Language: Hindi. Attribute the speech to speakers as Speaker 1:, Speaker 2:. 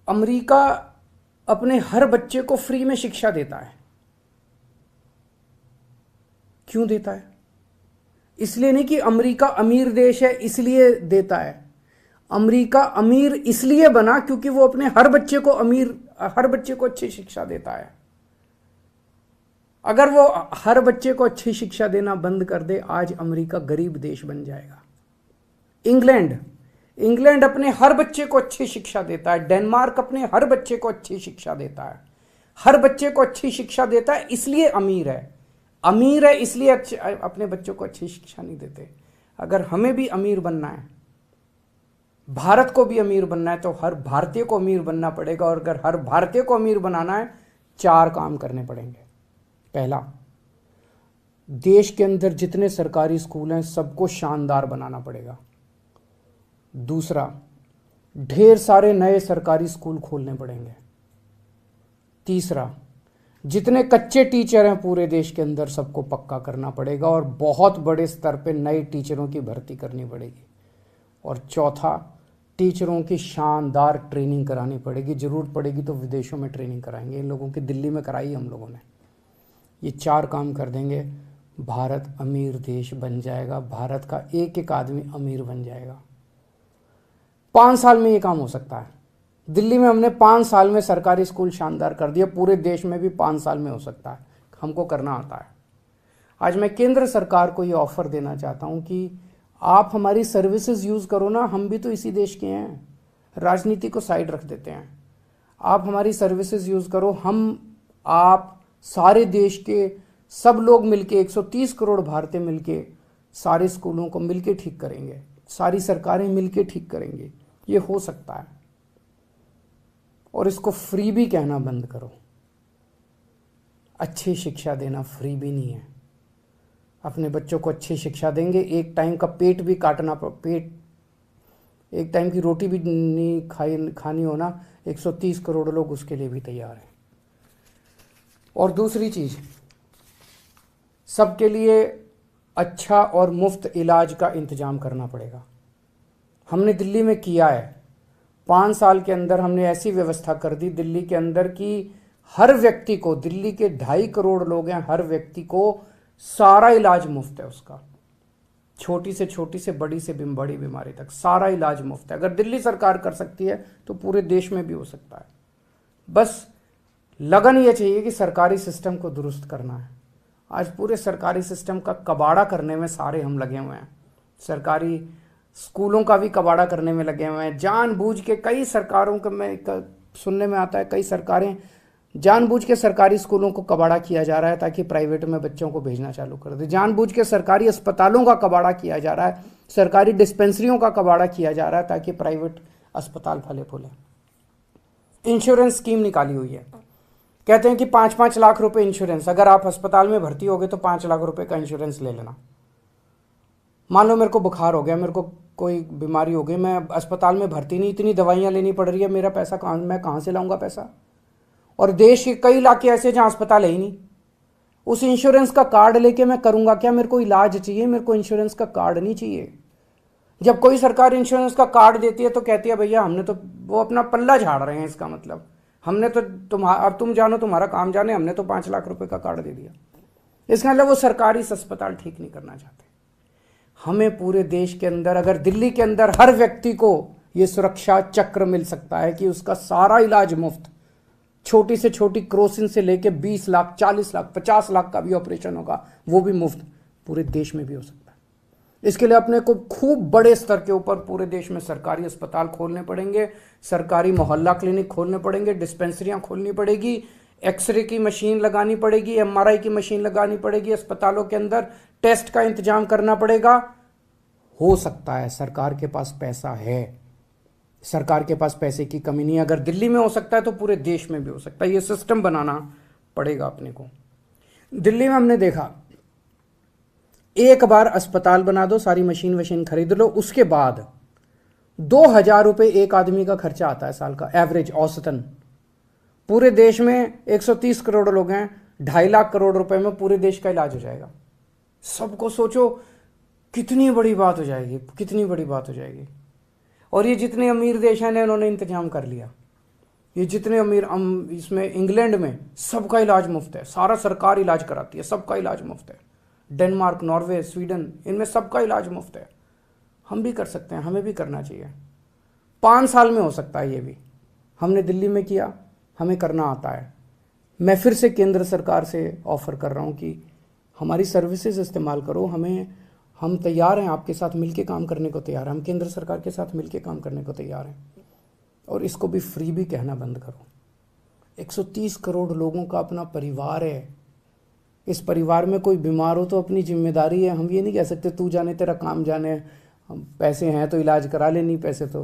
Speaker 1: अमेरिका अपने हर बच्चे को फ्री में शिक्षा देता है। क्यों देता है? इसलिए नहीं कि अमेरिका अमीर देश है इसलिए देता है। अमेरिका अमीर इसलिए बना क्योंकि वो अपने हर बच्चे को अच्छी शिक्षा देता है। अगर वो हर बच्चे को अच्छी शिक्षा देना बंद कर दे, आज अमेरिका गरीब देश बन जाएगा। इंग्लैंड अपने हर बच्चे को अच्छी शिक्षा देता है। डेनमार्क अपने हर बच्चे को अच्छी शिक्षा देता है। हर बच्चे को अच्छी शिक्षा देता है इसलिए अमीर है इसलिए अपने बच्चों को अच्छी शिक्षा नहीं देते। अगर हमें भी अमीर बनना है, भारत को भी अमीर बनना है, तो हर भारतीय को अमीर बनना पड़ेगा। और अगर हर भारतीय को अमीर बनाना है, 4 काम करने पड़ेंगे। पहला, देश के अंदर जितने सरकारी स्कूल हैं सबको शानदार बनाना पड़ेगा। दूसरा, ढेर सारे नए सरकारी स्कूल खोलने पड़ेंगे। तीसरा, जितने कच्चे टीचर हैं पूरे देश के अंदर सबको पक्का करना पड़ेगा और बहुत बड़े स्तर पे नए टीचरों की भर्ती करनी पड़ेगी। और चौथा, टीचरों की शानदार ट्रेनिंग करानी पड़ेगी। जरूरत पड़ेगी तो विदेशों में ट्रेनिंग कराएंगे। इन लोगों की दिल्ली में कराई हम लोगों ने। ये 4 काम कर देंगे, भारत अमीर देश बन जाएगा। भारत का एक एक आदमी अमीर बन जाएगा। 5 साल में ये काम हो सकता है। दिल्ली में हमने 5 साल में सरकारी स्कूल शानदार कर दिया। पूरे देश में भी 5 साल में हो सकता है। हमको करना आता है। आज मैं केंद्र सरकार को ये ऑफर देना चाहता हूँ कि आप हमारी सर्विसेज यूज़ करो ना। हम भी तो इसी देश के हैं। राजनीति को साइड रख देते हैं। आप हमारी सर्विसेज यूज़ करो। आप सारे देश के सब लोग मिलके, 130 करोड़ भारतीय मिलके सारे स्कूलों को मिलके ठीक करेंगे। सारी सरकारें मिलके ठीक करेंगे। ये हो सकता है। और इसको फ्री भी कहना बंद करो। अच्छी शिक्षा देना फ्री भी नहीं है। अपने बच्चों को अच्छी शिक्षा देंगे, एक टाइम का पेट भी काटना, एक टाइम की रोटी भी नहीं खानी होना, 130 करोड़ लोग उसके लिए भी तैयार हैं। और दूसरी चीज, सबके लिए अच्छा और मुफ्त इलाज का इंतजाम करना पड़ेगा। हमने दिल्ली में किया है। 5 साल के अंदर हमने ऐसी व्यवस्था कर दी दिल्ली के अंदर कि हर व्यक्ति को, दिल्ली के 2.5 करोड़ लोग हैं, हर व्यक्ति को सारा इलाज मुफ्त है उसका। छोटी से बड़ी बीमारी तक सारा इलाज मुफ्त है। अगर दिल्ली सरकार कर सकती है तो पूरे देश में भी हो सकता है। बस लगन ये चाहिए कि सरकारी सिस्टम को दुरुस्त करना है। आज पूरे सरकारी सिस्टम का कबाड़ा करने में सारे हम लगे हुए हैं। सरकारी स्कूलों का भी कबाड़ा करने में लगे हुए हैं। जानबूझ के कई सरकारों के में सुनने में आता है, कई सरकारें जानबूझ के सरकारी स्कूलों को कबाड़ा किया जा रहा है ताकि प्राइवेट में बच्चों को भेजना चालू कर दे। जानबूझ के सरकारी अस्पतालों का कबाड़ा किया जा रहा है, सरकारी डिस्पेंसरियों का कबाड़ा किया जा रहा है ताकि प्राइवेट अस्पताल फले फूले। इंश्योरेंस स्कीम निकाली हुई है। कहते हैं कि 5-5 लाख रुपए इंश्योरेंस। अगर आप अस्पताल में भर्ती हो गए तो 5 लाख रुपए का इंश्योरेंस ले लेना। मान लो मेरे को बुखार हो गया, मेरे को कोई बीमारी हो गई, मैं अस्पताल में भर्ती नहीं, इतनी दवाइयाँ लेनी पड़ रही है, मेरा पैसा मैं कहाँ से लाऊंगा पैसा? और देश के कई इलाके ऐसे जहाँ अस्पताल है ही नहीं। उस इंश्योरेंस का कार्ड लेके मैं करूँगा क्या? मेरे को इलाज चाहिए, मेरे को इंश्योरेंस का कार्ड नहीं चाहिए। जब कोई सरकार इंश्योरेंस का कार्ड देती है तो कहती है भैया हमने तो, वो अपना पल्ला झाड़ रहे हैं। इसका मतलब हमने तो अब तुम जानो, तुम्हारा काम जाने, हमने तो 5 लाख रुपए का कार्ड दे दिया। इसका मतलब वो सरकारी अस्पताल ठीक नहीं करना चाहते। हमें पूरे देश के अंदर, अगर दिल्ली के अंदर हर व्यक्ति को ये सुरक्षा चक्र मिल सकता है कि उसका सारा इलाज मुफ्त, छोटी से छोटी क्रोसिन से लेके 20 लाख, 40 लाख, 50 लाख का भी ऑपरेशन होगा, वो भी मुफ्त पूरे देश में भी हो सकता है। इसके लिए अपने को खूब बड़े स्तर के ऊपर पूरे देश में सरकारी अस्पताल खोलने पड़ेंगे, सरकारी मोहल्ला क्लिनिक खोलने पड़ेंगे, डिस्पेंसरियां खोलनी पड़ेगी, एक्सरे की मशीन लगानी पड़ेगी, एमआरआई की मशीन लगानी पड़ेगी, अस्पतालों के अंदर टेस्ट का इंतजाम करना पड़ेगा। हो सकता है, सरकार के पास पैसा है, सरकार के पास पैसे की कमी नहीं है। अगर दिल्ली में हो सकता है तो पूरे देश में भी हो सकता है। ये सिस्टम बनाना पड़ेगा अपने को। दिल्ली में हमने देखा, एक बार अस्पताल बना दो, सारी मशीन खरीद लो, उसके बाद 2000 रुपये एक आदमी का खर्चा आता है साल का, एवरेज, औसतन। पूरे देश में 130 करोड़ लोग हैं, 2.5 लाख करोड़ रुपए में पूरे देश का इलाज हो जाएगा। सबको सोचो कितनी बड़ी बात हो जाएगी, कितनी बड़ी बात हो जाएगी। और ये जितने अमीर देश हैं उन्होंने इंतजाम कर लिया। ये जितने अमीर इसमें इंग्लैंड में सबका इलाज मुफ्त है, सारा सरकार इलाज कराती है, सबका इलाज मुफ्त है। डेनमार्क, नॉर्वे, स्वीडन, इनमें सबका इलाज मुफ्त है। हम भी कर सकते हैं, हमें भी करना चाहिए। 5 साल में हो सकता है ये भी। हमने दिल्ली में किया, हमें करना आता है। मैं फिर से केंद्र सरकार से ऑफ़र कर रहा हूँ कि हमारी सर्विसेज इस्तेमाल करो। हम तैयार हैं, आपके साथ मिलके काम करने को तैयार हैं, हम केंद्र सरकार के साथ मिलके काम करने को तैयार हैं। और इसको भी फ्री भी कहना बंद करो। 130 करोड़ लोगों का अपना परिवार है। इस परिवार में कोई बीमार हो तो अपनी जिम्मेदारी है। हम ये नहीं कह सकते तू जाने तेरा काम जाने, हम पैसे हैं तो इलाज करा ले, नहीं पैसे तो